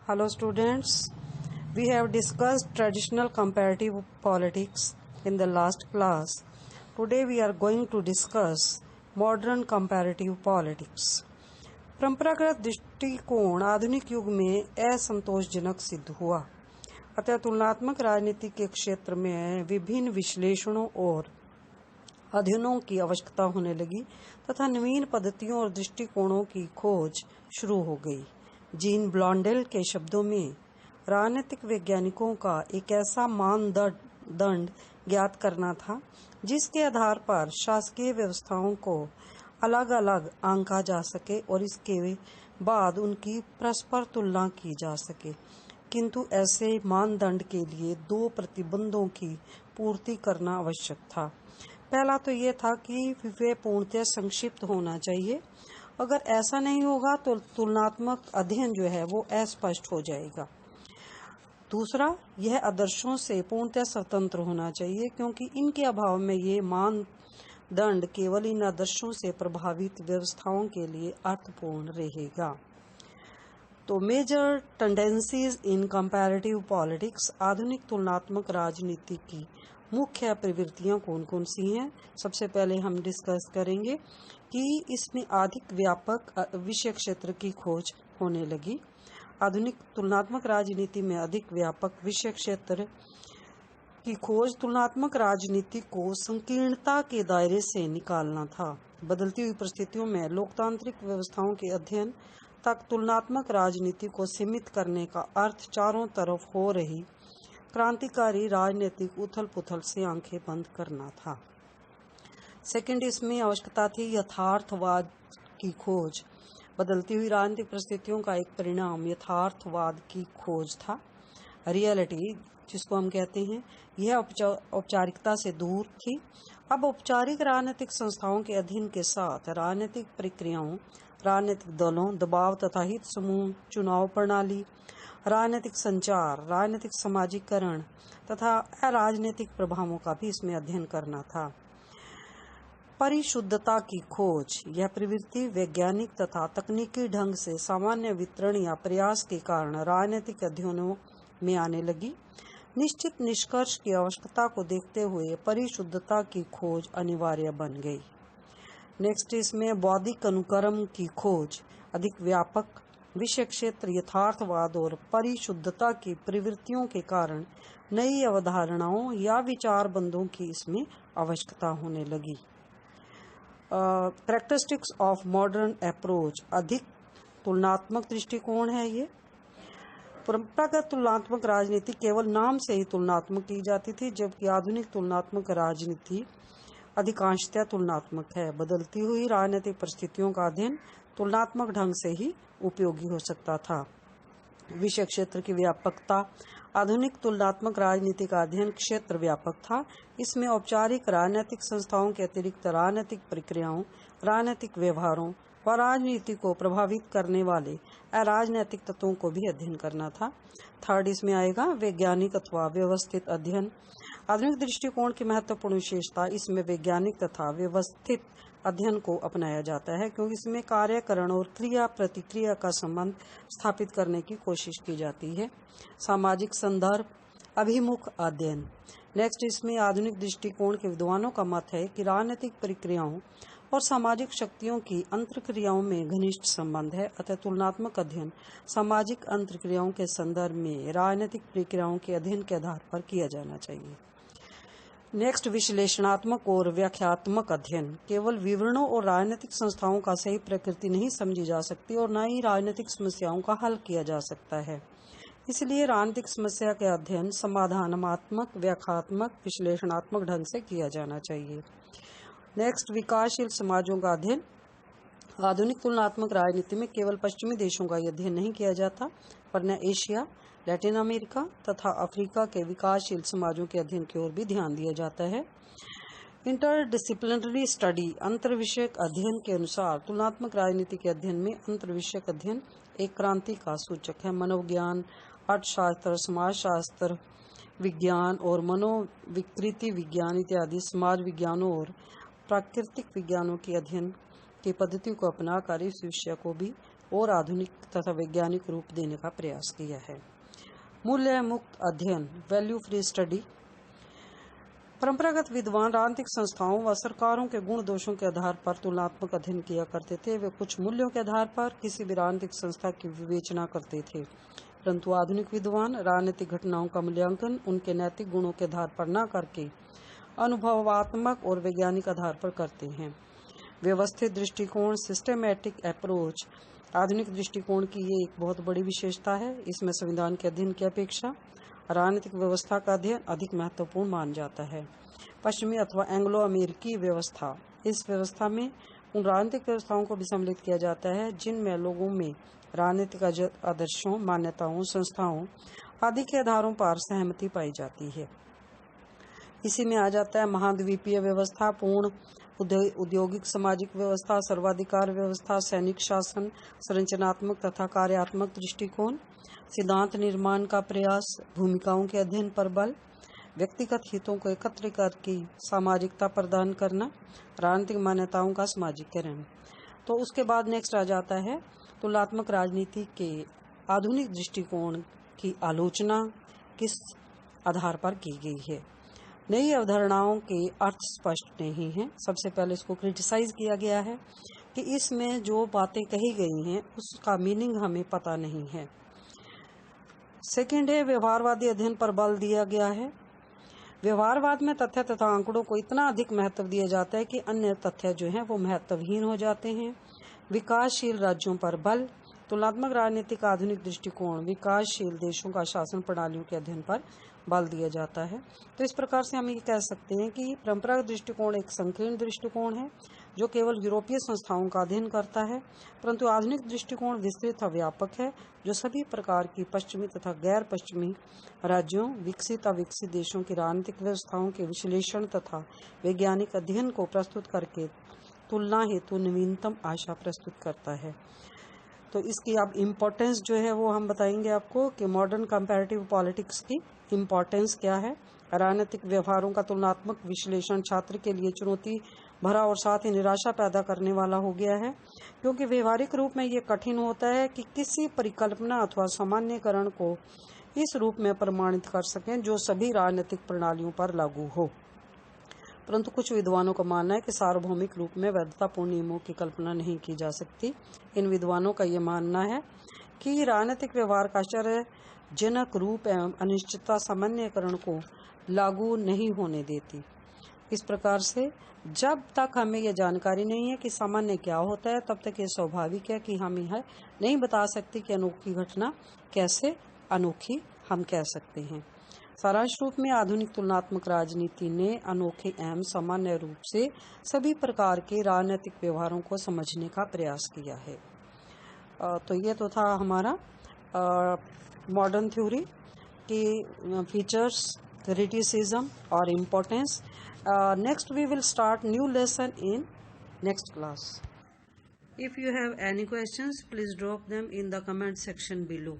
Hello students, we have discussed traditional comparative politics in the last class. Today we are going to discuss modern comparative politics. परंपरागत दृष्टिकोण आधुनिक युग में असंतोषजनक सिद्ध हुआ, अतः तुलनात्मक राजनीति के क्षेत्र में विभिन्न विश्लेषणों और अध्ययनों की आवश्यकता होने लगी तथा नवीन पद्धतियों और दृष्टिकोणों की खोज शुरू हो गई। जीन ब्लॉन्डेल के शब्दों में राजनीतिक वैज्ञानिकों का एक ऐसा मानदंड ज्ञात करना था जिसके आधार पर शासकीय व्यवस्थाओं को अलग अलग आंका जा सके और इसके बाद उनकी परस्पर तुलना की जा सके, किंतु ऐसे मानदंड के लिए दो प्रतिबंधों की पूर्ति करना आवश्यक था। पहला तो ये था कि वे पूर्णतः संक्षिप्त होना चाहिए। अगर ऐसा नहीं होगा तो तुलनात्मक अध्ययन जो है वो अस्पष्ट हो जाएगा। दूसरा, यह आदर्शों से पूर्णतः स्वतंत्र होना चाहिए, क्योंकि इनके अभाव में ये मानदंड केवल इन आदर्शों से प्रभावित व्यवस्थाओं के लिए अर्थपूर्ण रहेगा। तो मेजर टेंडेंसीज इन कंपैरेटिव पॉलिटिक्स, आधुनिक तुलनात्मक राजनीति की मुख्य प्रवृत्तियां कौन कौन सी हैं। सबसे पहले हम डिस्कस करेंगे कि इसमें अधिक व्यापक विषय क्षेत्र की खोज होने लगी। आधुनिक तुलनात्मक राजनीति में अधिक व्यापक विषय क्षेत्र की खोज तुलनात्मक राजनीति को संकीर्णता के दायरे से निकालना था। बदलती हुई परिस्थितियों में लोकतांत्रिक व्यवस्थाओं के अध्ययन तक तुलनात्मक राजनीति को सीमित करने का अर्थ चारों तरफ हो रही क्रांतिकारी राजनीतिक उथल पुथल से आंखें बंद करना था। सेकंड, इसमें आवश्यकता थी यथार्थवाद की खोज। बदलती हुई राजनीतिक परिस्थितियों का एक परिणाम यथार्थवाद की खोज था। रियलिटी जिसको हम कहते हैं, यह औपचारिकता से दूर थी। अब औपचारिक राजनीतिक संस्थाओं के अधीन के साथ राजनीतिक प्रक्रियाओं, राजनीतिक दलों, दबाव तथा हित समूह, चुनाव प्रणाली, राजनीतिक संचार, राजनीतिक समाजीकरण तथा अराजनीतिक प्रभावों का भी इसमें अध्ययन करना था। परिशुद्धता की खोज, यह प्रवृत्ति वैज्ञानिक तथा तकनीकी ढंग से सामान्य वितरण या प्रयास के कारण राजनीतिक अध्ययनों में आने लगी। निश्चित निष्कर्ष की आवश्यकता को देखते हुए परिशुद्धता की खोज अनिवार्य बन गई। नेक्स्ट, इसमें बौद्धिक अनुक्रम की खोज, अधिक व्यापक विषय क्षेत्र यथार्थवाद और परिशुद्धता की प्रवृत्तियों के कारण नई अवधारणाओं या विचार बंधों की इसमें आवश्यकता होने लगी। कैरेक्टरिस्टिक्स ऑफ मॉडर्न अप्रोच, अधिक तुलनात्मक दृष्टिकोण है ये। परंपरागत तुलनात्मक राजनीति केवल नाम से ही तुलनात्मक की जाती थी, जबकि आधुनिक तुलनात्मक राजनीति अधिकांशतः तुलनात्मक है। बदलती हुई राजनीतिक परिस्थितियों का अध्ययन तुलनात्मक ढंग से ही उपयोगी हो सकता था। विषय क्षेत्र की व्यापकता, आधुनिक तुलनात्मक राजनीति का अध्ययन क्षेत्र व्यापक था। इसमें औपचारिक राजनीतिक संस्थाओं के अतिरिक्त राजनीतिक प्रक्रियाओं, राजनीतिक व्यवहारों व राजनीति को प्रभावित करने वाले अराजनीतिक तत्वों को भी अध्ययन करना था। थर्ड, इसमें आएगा वैज्ञानिक अथवा व्यवस्थित अध्ययन। आधुनिक दृष्टिकोण की महत्वपूर्ण विशेषता, इसमें वैज्ञानिक तथा व्यवस्थित अध्ययन को अपनाया जाता है, क्योंकि इसमें कार्यकरण और क्रिया प्रतिक्रिया का संबंध स्थापित करने की कोशिश की जाती है। सामाजिक संदर्भ, अभिमुख अध्ययन। नेक्स्ट, इसमें आधुनिक दृष्टिकोण के विद्वानों का मत है कि राजनीतिक प्रक्रियाओं और सामाजिक शक्तियों की अंतर्क्रियाओं में घनिष्ठ संबंध है, अतः तुलनात्मक अध्ययन सामाजिक अंतर्क्रियाओं के संदर्भ में राजनीतिक प्रक्रियाओं के अध्ययन के आधार पर किया जाना चाहिए। नेक्स्ट, विश्लेषणात्मक और व्याख्यात्मक अध्ययन। केवल विवरणों और राजनीतिक संस्थाओं का सही प्रकृति नहीं समझी जा सकती और न ही राजनीतिक समस्याओं का हल किया जा सकता है। इसलिए राजनीतिक समस्या के अध्ययन समाधानात्मक, व्याख्यात्मक, विश्लेषणात्मक ढंग से किया जाना चाहिए। नेक्स्ट, विकासशील समाजों का अध्ययन। आधुनिक तुलनात्मक राजनीति में केवल पश्चिमी देशों का अध्ययन नहीं किया जाता, वरना एशिया, लैटिन अमेरिका तथा अफ्रीका के विकासशील समाजों के अध्ययन की ओर भी ध्यान दिया जाता है। इंटरडिसिप्लिनरी स्टडी, अंतर्विषयक अध्ययन के अनुसार तुलनात्मक राजनीति के अध्ययन में अंतर्विषयक अध्ययन एक क्रांति का सूचक है। मनोविज्ञान, अर्थशास्त्र, समाजशास्त्र विज्ञान और मनोविकृति विज्ञान इत्यादि समाज विज्ञानों और प्राकृतिक विज्ञानों के अध्ययन की पद्धति को अपनाकर इस विषय को भी और आधुनिक तथा वैज्ञानिक रूप देने का प्रयास किया है। मूल्य मुक्त अध्ययन, वैल्यू फ्री स्टडी। परंपरागत विद्वान राजनीतिक संस्थाओं व सरकारों के गुण दोषों के आधार पर तुलनात्मक अध्ययन किया करते थे। वे कुछ मूल्यों के आधार पर किसी भी राजनीतिक संस्था की विवेचना करते थे, परंतु आधुनिक विद्वान राजनीतिक घटनाओं का मूल्यांकन उनके नैतिक गुणों के आधार पर न करके अनुभवात्मक और वैज्ञानिक आधार पर करते हैं। व्यवस्थित दृष्टिकोण, सिस्टेमैटिक अप्रोच, आधुनिक दृष्टिकोण की ये एक बहुत बड़ी विशेषता है। इसमें संविधान के अध्ययन की अपेक्षा राजनीतिक व्यवस्था का अध्ययन अधिक महत्वपूर्ण मान जाता है। पश्चिमी अथवा एंग्लो अमेरिकी व्यवस्था, इस व्यवस्था में उन राजनीतिक व्यवस्थाओं को भी सम्मिलित किया जाता है जिनमें लोगों में राजनीतिक आदर्शों, मान्यताओं, संस्थाओं आदि के आधारों पर सहमति पाई जाती है। इसी में आ जाता है महाद्वीपीय व्यवस्था, पूर्ण औद्योगिक सामाजिक व्यवस्था, सर्वाधिकार व्यवस्था, सैनिक शासन, संरचनात्मक तथा कार्यात्मक दृष्टिकोण, सिद्धांत निर्माण का प्रयास, भूमिकाओं के अध्ययन पर बल, व्यक्तिगत हितों को एकत्र करके सामाजिकता प्रदान करना, राजनीतिक मान्यताओं का सामाजिकरण। तो उसके बाद नेक्स्ट आ जाता है तुलनात्मक राजनीति के आधुनिक दृष्टिकोण की आलोचना किस आधार पर की गई है। नई अवधारणाओं के अर्थ स्पष्ट नहीं हैं। सबसे पहले इसको क्रिटिसाइज किया गया है कि इसमें जो बातें कही गई हैं उसका मीनिंग हमें पता नहीं है। सेकंड है व्यवहारवादी अध्ययन पर बल दिया गया है। व्यवहारवाद में तथ्य तथा आंकड़ों को इतना अधिक महत्व दिया जाता है कि अन्य तथ्य जो हैं वो महत्वहीन हो जाते हैं। विकासशील राज्यों पर बल, तुलनात्मक राजनीतिक आधुनिक दृष्टिकोण विकासशील देशों का शासन प्रणालियों के अध्ययन पर बल दिया जाता है। तो इस प्रकार से हम ये कह सकते हैं कि परंपरागत दृष्टिकोण एक संकीर्ण दृष्टिकोण है जो केवल यूरोपीय संस्थाओं का अध्ययन करता है, परंतु आधुनिक दृष्टिकोण विस्तृत व व्यापक है जो सभी प्रकार की पश्चिमी तथा गैर पश्चिमी राज्यों, विकसित अविकसित देशों की राजनीतिक व्यवस्थाओं के विश्लेषण तथा वैज्ञानिक अध्ययन को प्रस्तुत करके तुलना हेतु नवीनतम आशा प्रस्तुत करता है। तो इसकी अब इम्पोर्टेंस जो है वो हम बताएंगे आपको कि मॉडर्न कंपैरेटिव पॉलिटिक्स की इम्पोर्टेंस क्या है। राजनीतिक व्यवहारों का तुलनात्मक विश्लेषण छात्र के लिए चुनौती भरा और साथ ही निराशा पैदा करने वाला हो गया है, क्योंकि व्यवहारिक रूप में ये कठिन होता है कि किसी परिकल्पना अथवा सामान्यकरण को इस रूप में प्रमाणित कर सकें जो सभी राजनीतिक प्रणालियों पर लागू हो। परंतु कुछ विद्वानों का मानना है कि सार्वभौमिक रूप में वैधतापूर्ण नियमों की कल्पना नहीं की जा सकती। इन विद्वानों का ये मानना है कि राजनीतिक व्यवहार का आश्चर्यजनक रूप एवं अनिश्चितता सामान्यकरण को लागू नहीं होने देती। इस प्रकार से जब तक हमें यह जानकारी नहीं है कि सामान्य क्या होता है, तब तक ये स्वाभाविक है कि हम यह नहीं बता सकते कि अनोखी घटना कैसे अनोखी हम कह सकते हैं। सारांश रूप में आधुनिक तुलनात्मक राजनीति ने अनोखे एवं सामान्य रूप से सभी प्रकार के राजनीतिक व्यवहारों को समझने का प्रयास किया है। तो ये तो था हमारा मॉडर्न थ्योरी की फीचर्स, क्रिटिसिज्म और importance. Next we will start new lesson in next class. If you have any questions, please drop them in the comment section below.